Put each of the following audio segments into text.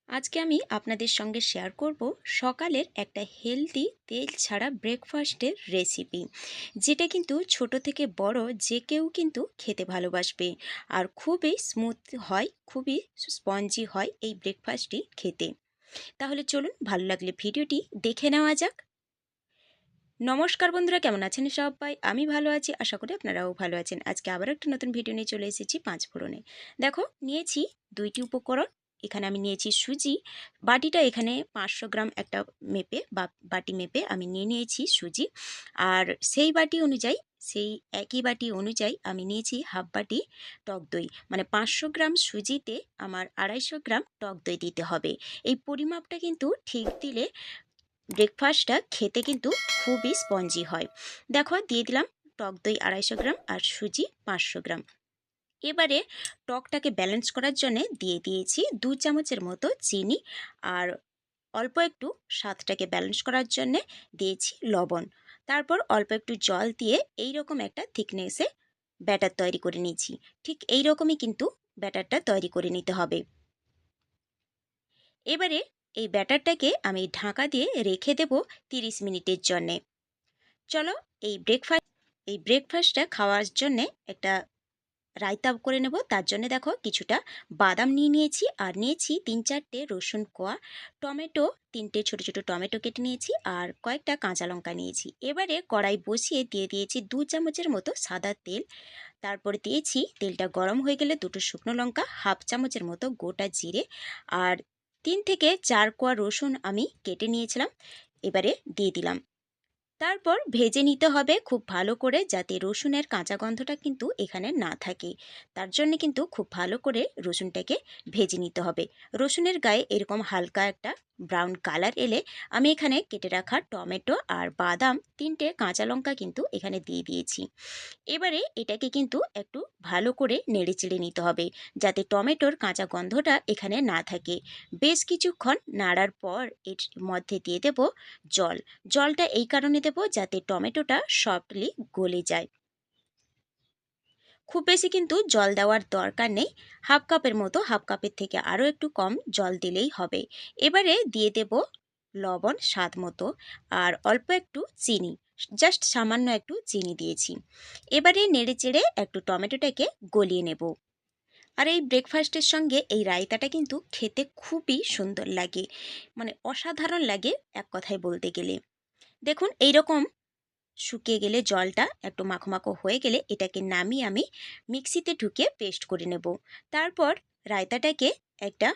আজকে আমি আপনাদের সঙ্গে শেয়ার করব সকালের একটা হেলদি তেল ছাড়া ব্রেকফাস্টের রেসিপি, যেটা কিন্তু ছোট থেকে বড় যে কেউ কিন্তু খেতে ভালোবাসবে। আর খুবই স্মুথ হয়, খুবই স্পঞ্জি হয় এই ব্রেকফাস্টটি খেতে। তাহলে চলুন, ভালো লাগলে ভিডিওটি দেখে নেওয়া যাক। নমস্কার বন্ধুরা, কেমন আছেন সবাই? আমি ভালো আছি, আশা করি আপনারাও ভালো আছেন। আজকে আবার একটা নতুন ভিডিও নিয়ে চলে এসেছি পাঁচ ফোড়নে। দেখো, নিয়েছি দুইটি উপকরণ। এখানে আমি নিয়েছি সুজি। বাটিটা এখানে 500 গ্রাম একটা মেপে বা বাটি মেপে আমি নিয়ে নিয়েছি সুজি। আর সেই বাটি অনুযায়ী, সেই একই বাটি অনুযায়ী আমি নিয়েছি হাফ বাটি টক দই। মানে 500 গ্রাম সুজিতে আমার 250 গ্রাম টক দই দিতে হবে। এই পরিমাপটা কিন্তু ঠিক দিলে ব্রেকফাস্টটা খেতে কিন্তু খুবই স্পঞ্জি হয়। দেখো, দিয়ে দিলাম টক দই 250 গ্রাম আর সুজি 500 গ্রাম। এবারে টকটাকে ব্যালেন্স করার জন্য দিয়ে দিয়েছি 2 চামচের মতো চিনি। আর অল্প একটু স্বাদটাকে ব্যালেন্স করার জন্য দিয়েছি লবণ। তারপর অল্প একটু জল দিয়ে এই রকম একটা থিকনেসে ব্যাটার তৈরি করে নিয়েছি। ঠিক এই রকমই কিন্তু ব্যাটারটা তৈরি করে নিতে হবে। এবারে এই ব্যাটারটাকে আমি ঢাকা দিয়ে রেখে দেব 30 মিনিটের জন্যে। চলো, এই ব্রেকফাস্টটা খাওয়ার জন্যে একটা রায়তা করে নেব। তার জন্য দেখো, কিছুটা বাদাম নিয়ে নিয়েছি আর নিয়েছি 3-4টে রসুন কোয়া, টমেটো 3টে ছোট ছোট টমেটো কেটে নিয়েছি আর কয়েকটা কাঁচা লঙ্কা নিয়েছি। এবারে কড়াই বসিয়ে দিয়ে দিয়েছি 2 চামচের মতো সাদা তেল। তারপরে দিয়েছি, তেলটা গরম হয়ে গেলে দুটো শুকনো লঙ্কা, হাফ চামচের মতো গোটা জিরে আর 3 থেকে 4 কোয়া রসুন আমি কেটে নিয়েছিলাম, এবারে দিয়ে দিলাম। তারপর ভেজে নিতে হবে খুব ভালো করে, যাতে রসুনের কাঁচা গন্ধটা কিন্তু এখানে না থাকে। তার জন্য কিন্তু খুব ভালো করে রসুনটাকে ভেজে নিতে হবে। রসুনের গায়ে এরকম হালকা একটা ব্রাউন কালার এলে আমি এখানে কেটে রাখা টমেটো আর বাদাম 3টে কাঁচা লঙ্কা কিন্তু এখানে দিয়ে দিয়েছি। এবারে এটাকে কিন্তু একটু ভালো করে নেড়েচেড়ে নিতে হবে, যাতে টমেটোর কাঁচা গন্ধটা এখানে না থাকে। বেশ কিছুক্ষণ নাড়ার পর এর মধ্যে দিয়ে দেব জল। জলটা এই কারণে দেব যাতে টমেটোটা সফটলি গলে যায়। খুব বেশি কিন্তু জল দেওয়ার দরকার নেই, হাফ কাপের মতো, হাফ কাপের থেকে আরও একটু কম জল দিলেই হবে। এবারে দিয়ে দেব লবণ স্বাদ মতো আর অল্প একটু চিনি, জাস্ট সামান্য একটু চিনি দিয়েছি। এবারে নেড়ে চেড়ে একটু টমেটোটাকে গলিয়ে নেব। আর এই ব্রেকফাস্টের সঙ্গে এই রায়তাটা কিন্তু খেতে খুবই সুন্দর লাগে, মানে অসাধারণ লাগে এক কথায় বলতে গেলে। দেখুন, এইরকম শুকিয়ে গেলে, জলটা একটু মাখো মাখো হয়ে গেলে এটাকে নামিয়ে আমি মিক্সিতে ঢুকে পেস্ট করে নেব। তারপর রায়তাটাকে একটা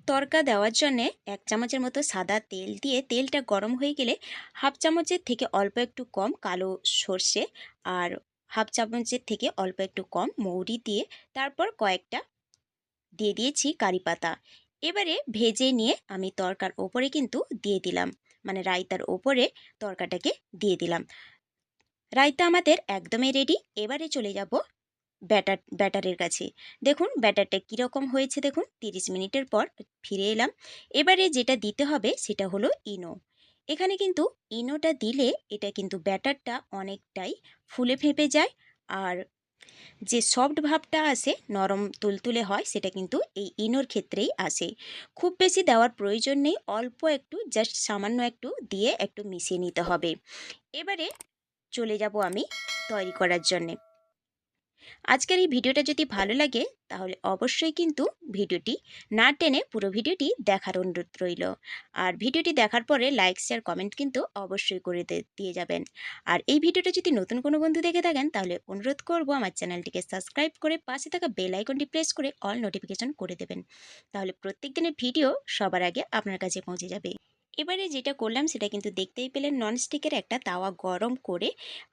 তড়কা দেওয়ার জন্যে 1 চামচের মতো সাদা তেল দিয়ে, তেলটা গরম হয়ে গেলে হাফ চামচের থেকে অল্প একটু কম কালো সর্ষে আর হাফ চামচের থেকে অল্প একটু কম মৌরি দিয়ে, তারপর কয়েকটা দিয়ে দিয়েছি কারি পাতা। এবারে ভেজে নিয়ে আমি তড়কার ওপরে কিন্তু দিয়ে দিলাম, মানে রায়তার ওপরে তড়কাটাকে দিয়ে দিলাম। রায়তা আমাদের একদমই রেডি। এবারে চলে যাব ব্যাটারের কাছে। দেখুন ব্যাটারটা কীরকম হয়েছে, দেখুন 30 মিনিটের পর ফিরে এলাম। এবারে যেটা দিতে হবে সেটা হলো ইনো। এখানে কিন্তু ইনোটা দিলে এটা কিন্তু ব্যাটারটা অনেকটাই ফুলে ফেঁপে যায়। আর যে সফট ভাবটা আসে, নরম তুলতুলে হয়, সেটা কিন্তু এই ইনোর ক্ষেত্রেই আসে। খুব বেশি দেওয়ার প্রয়োজন নেই, অল্প একটু, জাস্ট সামান্য একটু দিয়ে একটু মিশিয়ে নিতে হবে। এবারে চলে যাব আমি তৈরি করার জন্যে। আজকের এই ভিডিওটা যদি ভালো লাগে তাহলে অবশ্যই কিন্তু ভিডিওটি না টেনে পুরো ভিডিওটি দেখার অনুরোধ রইল। আর ভিডিওটি দেখার পরে লাইক শেয়ার কমেন্ট কিন্তু অবশ্যই করে দিয়ে যাবেন। আর এই ভিডিওটা যদি নতুন কোনো বন্ধু দেখে থাকেন তাহলে অনুরোধ করব আমার চ্যানেলটিকে সাবস্ক্রাইব করে পাশে থাকা বেল আইকনটি প্রেস করে অল নোটিফিকেশন করে দেবেন। তাহলে প্রত্যেক দিনের ভিডিও সবার আগে আপনার কাছে পৌঁছে যাবে। এবারে যেটা করলাম সেটা কিন্তু দেখতেই পেলেন, ননস্টিকের একটা তাওয়া গরম করে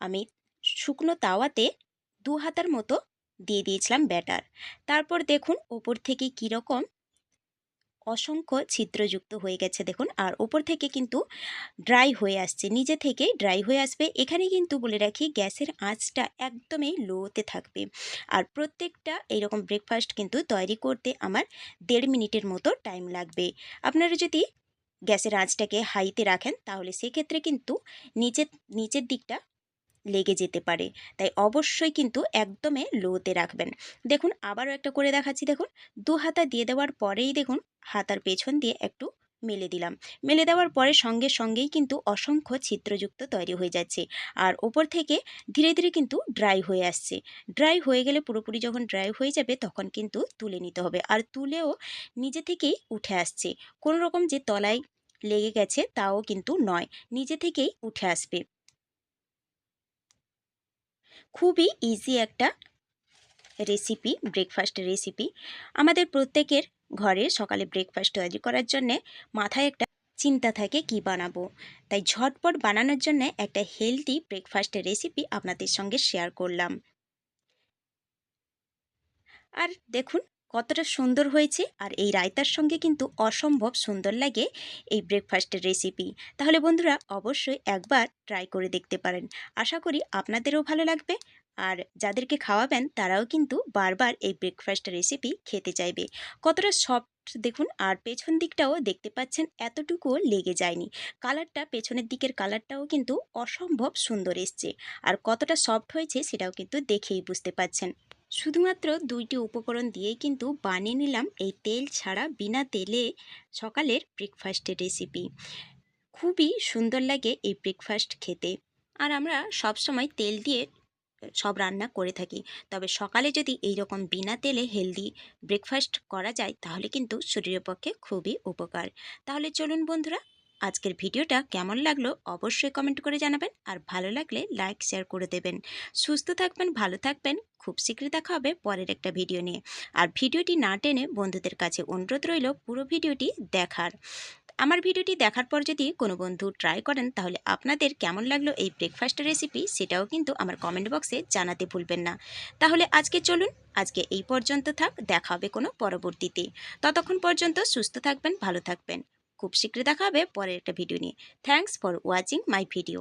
আমি শুকনো তাওয়াতে 2 হাতার মতো দিয়ে দিয়েছিলাম ব্যাটার। তারপর দেখুন ওপর থেকে কীরকম অসংখ্য ছিদ্রযুক্ত হয়ে গেছে দেখুন, আর ওপর থেকে কিন্তু ড্রাই হয়ে আসছে, নিজে থেকেই ড্রাই হয়ে আসবে। এখানে কিন্তু বলে রাখি, গ্যাসের আঁচটা একদমই লোতে থাকবে। আর প্রত্যেকটা এইরকম ব্রেকফাস্ট কিন্তু তৈরি করতে আমার 1.5 মিনিটের মতো টাইম লাগবে। আপনারা যদি গ্যাসের আঁচটাকে হাইতে রাখেন তাহলে সেক্ষেত্রে কিন্তু নিচের নিচের দিকটা লেগে যেতে পারে। তাই অবশ্যই কিন্তু একদমই লোতে রাখবেন। দেখুন আবারও একটা করে দেখাচ্ছি। দেখুন ২ হাতা দিয়ে দেওয়ার পরেই দেখুন হাতার পেছন দিয়ে একটু মেলে দিলাম। মেলে দেওয়ার পরে সঙ্গেই কিন্তু অসংখ্য ছিদ্রযুক্ত তৈরি হয়ে যাচ্ছে। আর ওপর থেকে ধীরে ধীরে কিন্তু ড্রাই হয়ে আসছে। ড্রাই হয়ে গেলে পুরোপুরি যখন ড্রাই হয়ে যাবে তখন কিন্তু তুলে নিতে হবে। আর তুলেও নিজে থেকেই উঠে আসছে। কোনো রকম যে তলায় লেগে গেছে তাও কিন্তু নয়। নিজে থেকেই উঠে আসবে। খুবই ইজি একটা রেসিপি, ব্রেকফাস্ট রেসিপি। আমাদের প্রত্যেকের ঘরে সকালে ব্রেকফাস্ট তৈরি করার জন্যে মাথায় একটা চিন্তা থাকে কি বানাবো। তাই ঝটপট বানানোর জন্য একটা হেলদি ব্রেকফাস্ট রেসিপি আপনাদের সঙ্গে শেয়ার করলাম। আর দেখুন কতটা সুন্দর হয়েছে। আর এই রায়তার সঙ্গে কিন্তু অসম্ভব সুন্দর লাগে এই ব্রেকফাস্টের রেসিপি। তাহলে বন্ধুরা অবশ্যই একবার ট্রাই করে দেখতে পারেন। আশা করি আপনাদেরও ভালো লাগবে। আর যাদেরকে খাওয়াবেন তারাও কিন্তু বারবার এই ব্রেকফাস্ট রেসিপি খেতে চাইবে। কতটা সফট দেখুন। আর পেছন দিকটাও দেখতে পাচ্ছেন এতটুকুও লেগে যায়নি। কালারটা পেছনের দিকের কালারটাও কিন্তু অসম্ভব সুন্দর এসছে। আর কতটা সফট হয়েছে সেটাও কিন্তু দেখেই বুঝতে পাচ্ছেন। শুধুমাত্র ২টি উপকরণ দিয়েই কিন্তু বানিয়ে নিলাম এই তেল ছাড়া বিনা তেলে সকালের ব্রেকফাস্টের রেসিপি। খুবই সুন্দর লাগে এই ব্রেকফাস্ট খেতে। আর আমরা সবসময় তেল দিয়ে সব রান্না করে থাকি। তবে সকালে যদি এই রকম বিনা তেলে হেলদি ব্রেকফাস্ট করা যায় তাহলে কিন্তু শরীরের পক্ষে খুবই উপকার। তাহলে চলুন বন্ধুরা, আজকের ভিডিওটা কেমন লাগলো অবশ্যই কমেন্ট করে জানাবেন। আর ভালো লাগলে লাইক শেয়ার করে দেবেন। সুস্থ থাকবেন, ভালো থাকবেন। খুব শীঘ্রই দেখা হবে পরের একটা ভিডিও নিয়ে। আর ভিডিওটি না টেনে বন্ধুদের কাছে অনুরোধ রইল পুরো ভিডিওটি দেখার। আমার ভিডিওটি দেখার পর যদি কোনো বন্ধু ট্রাই করেন তাহলে আপনাদের কেমন লাগলো এই ব্রেকফাস্টের রেসিপি সেটাও কিন্তু আমার কমেন্ট বক্সে জানাতে ভুলবেন না। তাহলে আজকে চলুন, আজকে এই পর্যন্ত থাক। দেখা হবে কোনো পরবর্তীতে। ততক্ষণ পর্যন্ত সুস্থ থাকবেন, ভালো থাকবেন। খুব শীঘ্রই দেখা হবে পরের একটা ভিডিও নিয়ে। Thanks for watching my video.